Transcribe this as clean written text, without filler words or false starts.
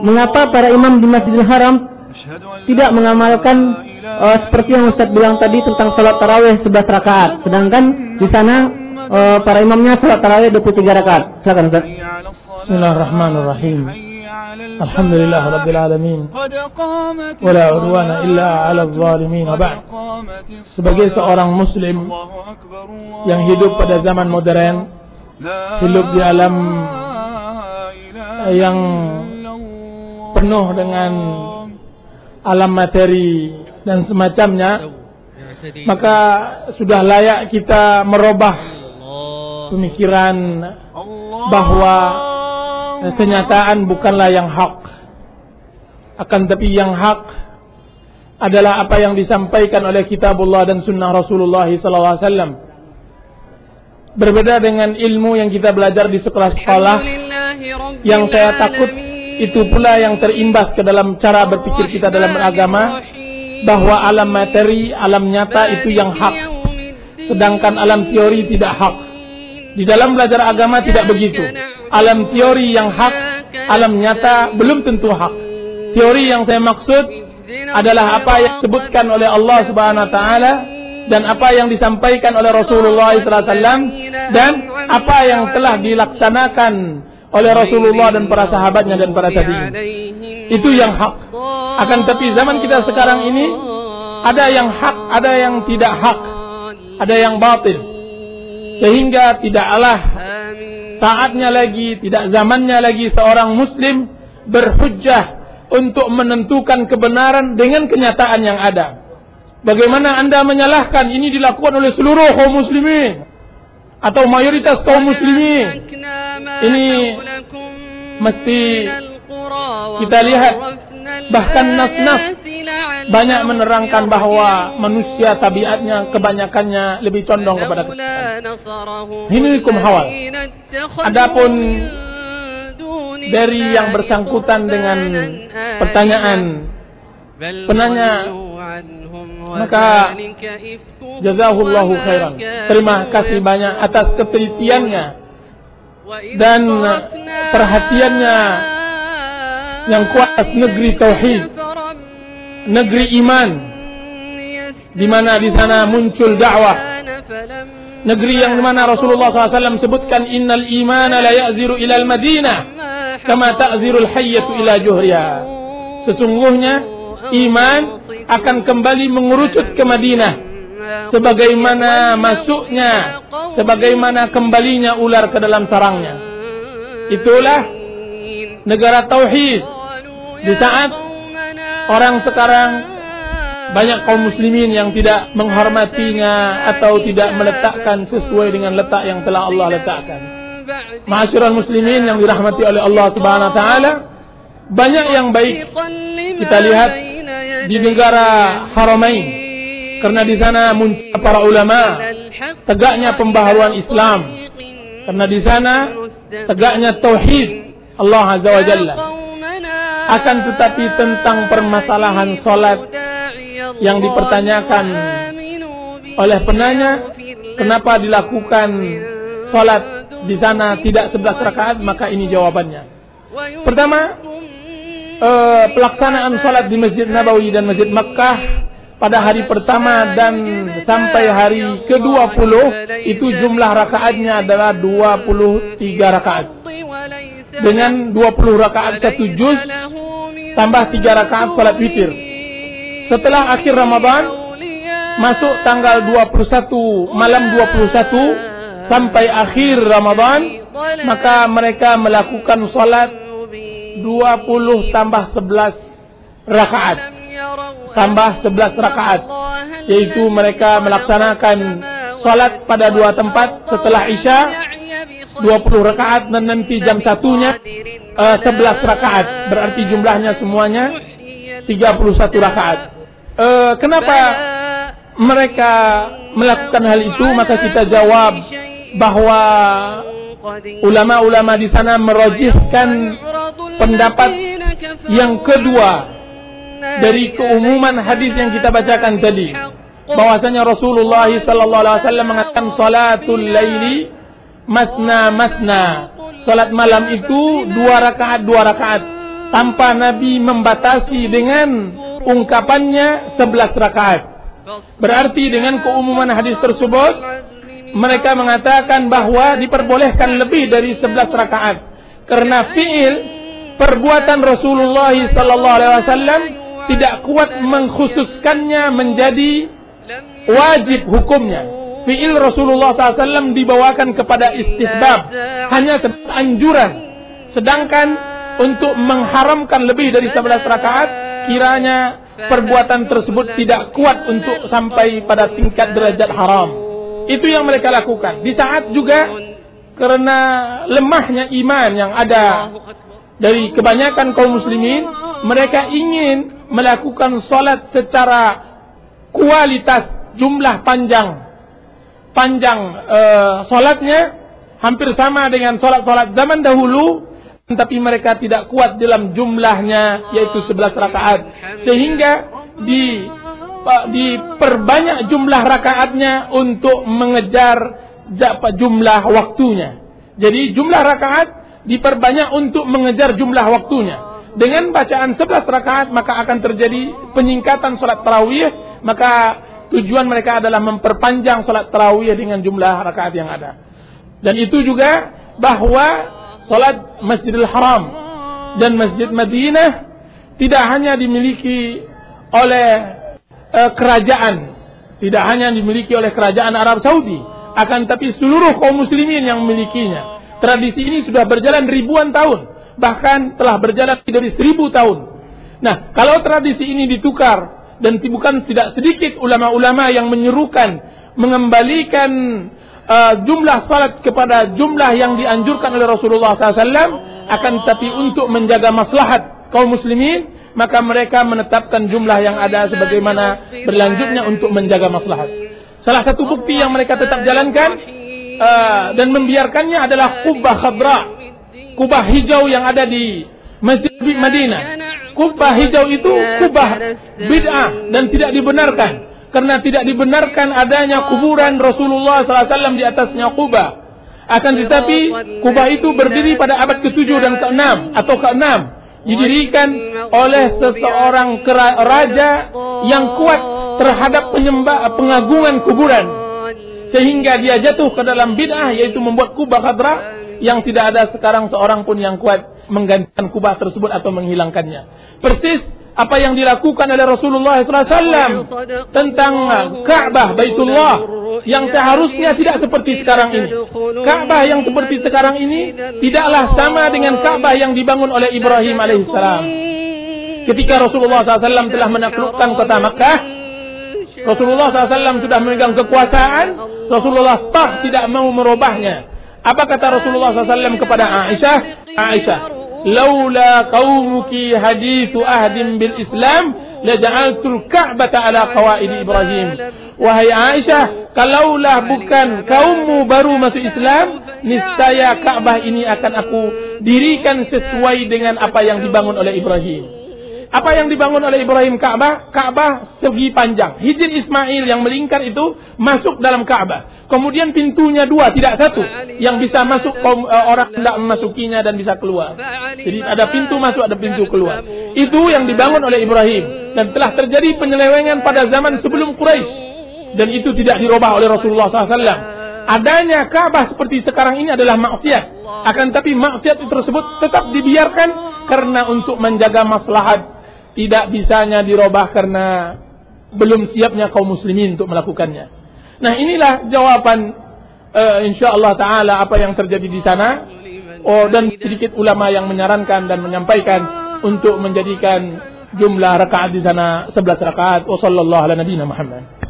Mengapa para imam di Masjidil Haram tidak mengamalkan seperti yang Ustaz bilang tadi tentang salat tarawih 11 rakaat, sedangkan di sana para imamnya salat tarawih 23 rakaat. Silakan Ustaz. Bismillahirrahmanirrahim. Alhamdulillah rabbil alamin. Wala udwana illa 'alal zalimin. Ba'd. Sebagai seorang muslim yang hidup pada zaman modern, hidup di alam yang penuh dengan alam materi dan semacamnya, maka sudah layak kita merubah pemikiran bahwa kenyataan bukanlah yang hak, akan tapi yang hak adalah apa yang disampaikan oleh kitabullah dan sunnah Rasulullah SAW. Berbeda dengan ilmu yang kita belajar di sekolah-sekolah, yang saya takut itu pula yang terimbas ke dalam cara berpikir kita dalam beragama, bahwa alam materi, alam nyata itu yang hak, sedangkan alam teori tidak hak. Di dalam belajar agama tidak begitu. Alam teori yang hak, alam nyata belum tentu hak. Teori yang saya maksud adalah apa yang disebutkan oleh Allah Subhanahu wa taala dan apa yang disampaikan oleh Rasulullah SAW dan apa yang telah dilaksanakan oleh Rasulullah dan para sahabatnya dan para tabi'in. Itu yang hak. Akan tapi zaman kita sekarang ini ada yang hak, ada yang tidak hak, ada yang batil, sehingga tidaklah saatnya lagi, tidak zamannya lagi seorang muslim berhujjah untuk menentukan kebenaran dengan kenyataan yang ada. Bagaimana Anda menyalahkan ini dilakukan oleh seluruh kaum muslimin atau mayoritas kaum muslimin? Ini mesti kita lihat. Bahkan nas-nas banyak menerangkan bahwa manusia tabiatnya kebanyakannya lebih condong kepada kesesatan. Ini hukum hawal. Adapun dari yang bersangkutan dengan pertanyaan penanya, maka jazahullahu khairan. Terima kasih banyak atas ketelitiannya dan perhatiannya yang kuat atas negeri tauhid, negeri iman, di mana di sana muncul dakwah, negeri yang dimana Rasulullah SAW sebutkan innal imana la ya'ziru ilal madinah kama ta'zirul hayyatu ila juhriha. Sesungguhnya iman akan kembali mengerucut ke Madinah sebagaimana masuknya, sebagaimana kembalinya ular ke dalam sarangnya. Itulah negara tauhid. Di saat orang sekarang banyak kaum muslimin yang tidak menghormatinya atau tidak meletakkan sesuai dengan letak yang telah Allah letakkan. Ma'asyiral muslimin yang dirahmati oleh Allah Subhanahu wa taala, banyak yang baik kita lihat di negara Haramain, karena di sana muncul para ulama, tegaknya pembaharuan Islam, karena di sana tegaknya tauhid Allah Azza wa Jalla. Akan tetapi tentang permasalahan solat yang dipertanyakan oleh penanya, kenapa dilakukan solat di sana tidak 11 rakaat, maka ini jawabannya. Pertama, pelaksanaan solat di Masjid Nabawi dan Masjid Makkah pada hari pertama dan sampai hari ke-20 itu jumlah rakaatnya adalah 23 rakaat. Dengan 20 rakaat satu juz tambah 3 rakaat salat witir. Setelah akhir Ramadan masuk tanggal 21 malam 21 sampai akhir Ramadan, maka mereka melakukan salat 20 tambah 11 rakaat. Tambah 11 rakaat, yaitu mereka melaksanakan salat pada dua tempat setelah Isya 20 rakaat dan nanti jam 1-nya 11 rakaat. Berarti jumlahnya semuanya 31 rakaat. Kenapa mereka melakukan hal itu? Maka kita jawab bahwa ulama-ulama di sana merajihkan pendapat yang kedua dari keumuman hadis yang kita bacakan tadi, bahwasanya Rasulullah SAW mengatakan salatul laili masna masna, salat malam itu 2 rakaat tanpa Nabi membatasi dengan ungkapannya 11 rakaat. Berarti dengan keumuman hadis tersebut, mereka mengatakan bahwa diperbolehkan lebih dari 11 rakaat. Karena fi'il perbuatan Rasulullah SAW tidak kuat mengkhususkannya menjadi wajib hukumnya. Fi'il Rasulullah SAW dibawakan kepada istihbab, hanya anjuran. Sedangkan untuk mengharamkan lebih dari 11 rakaat, kiranya perbuatan tersebut tidak kuat untuk sampai pada tingkat derajat haram. Itu yang mereka lakukan. Di saat juga karena lemahnya iman yang ada dari kebanyakan kaum muslimin, mereka ingin melakukan salat secara kualitas, jumlah panjang salatnya hampir sama dengan salat-salat zaman dahulu, tapi mereka tidak kuat dalam jumlahnya, yaitu 11 rakaat, sehingga diperbanyak jumlah rakaatnya untuk mengejar jumlah waktunya. Jadi jumlah rakaat diperbanyak untuk mengejar jumlah waktunya. Dengan bacaan 11 rakaat maka akan terjadi penyingkatan salat tarawih, maka tujuan mereka adalah memperpanjang salat tarawih dengan jumlah rakaat yang ada. Dan itu juga bahwa salat Masjidil Haram dan Masjid Madinah tidak hanya dimiliki oleh kerajaan, tidak hanya dimiliki oleh kerajaan Arab Saudi, akan tapi seluruh kaum muslimin yang memilikinya. Tradisi ini sudah berjalan ribuan tahun, bahkan telah berjalan dari 1000 tahun. Nah, kalau tradisi ini ditukar, dan bukan tidak sedikit ulama-ulama yang menyerukan mengembalikan jumlah salat kepada jumlah yang dianjurkan oleh Rasulullah SAW, akan tapi untuk menjaga maslahat kaum muslimin, maka mereka menetapkan jumlah yang ada sebagaimana berlanjutnya untuk menjaga maslahat. Salah satu bukti yang mereka tetap jalankan dan membiarkannya adalah kubah khadra, kubah hijau yang ada di Masjid Madinah. Kubah hijau itu kubah bid'ah dan tidak dibenarkan, karena tidak dibenarkan adanya kuburan Rasulullah SAW di atasnya kubah. Akan tetapi kubah itu berdiri pada abad ke-7 dan ke-6 atau ke-6, didirikan oleh seseorang raja yang kuat terhadap pengagungan kuburan, sehingga dia jatuh ke dalam bid'ah, yaitu membuat kubah khadra yang tidak ada sekarang seorang pun yang kuat menggantikan kubah tersebut atau menghilangkannya. Persis apa yang dilakukan oleh Rasulullah SAW tentang Ka'bah Baitullah, yang seharusnya tidak seperti sekarang ini. Ka'bah yang seperti sekarang ini tidaklah sama dengan Ka'bah yang dibangun oleh Ibrahim alaihissalam. Ketika Rasulullah SAW telah menaklukkan kota Makkah, Rasulullah SAW sudah memegang kekuasaan, Rasulullah tidak mau merubahnya. Apa kata Rasulullah SAW kepada Aisyah? Aisyah, laula qaumuki hadithu ahdin bil Islam laja'altul Ka'bata ala qawaid Ibrahim. Wahai Aisyah, kalaulah bukan kaummu baru masuk Islam, niscaya Ka'bah ini akan aku dirikan sesuai dengan apa yang dibangun oleh Ibrahim. Apa yang dibangun oleh Ibrahim? Ka'bah. Ka'bah segi panjang. Hijr Ismail yang melingkar itu masuk dalam Ka'bah. Kemudian pintunya 2, tidak 1. Yang bisa masuk orang tidak memasukinya dan bisa keluar. Jadi ada pintu masuk, ada pintu keluar. Itu yang dibangun oleh Ibrahim. Dan telah terjadi penyelewengan pada zaman sebelum Quraisy. Dan itu tidak dirubah oleh Rasulullah SAW. Adanya Ka'bah seperti sekarang ini adalah maksiat. Akan tapi maksiat tersebut tetap dibiarkan karena untuk menjaga maslahat. Tidak bisanya dirubah karena belum siapnya kaum muslimin untuk melakukannya. Nah, inilah jawaban insyaallah taala apa yang terjadi di sana. Dan sedikit ulama yang menyarankan dan menyampaikan untuk menjadikan jumlah rakaat di sana 11 rakaat. Wassallallahu ala nabiyina Muhammad.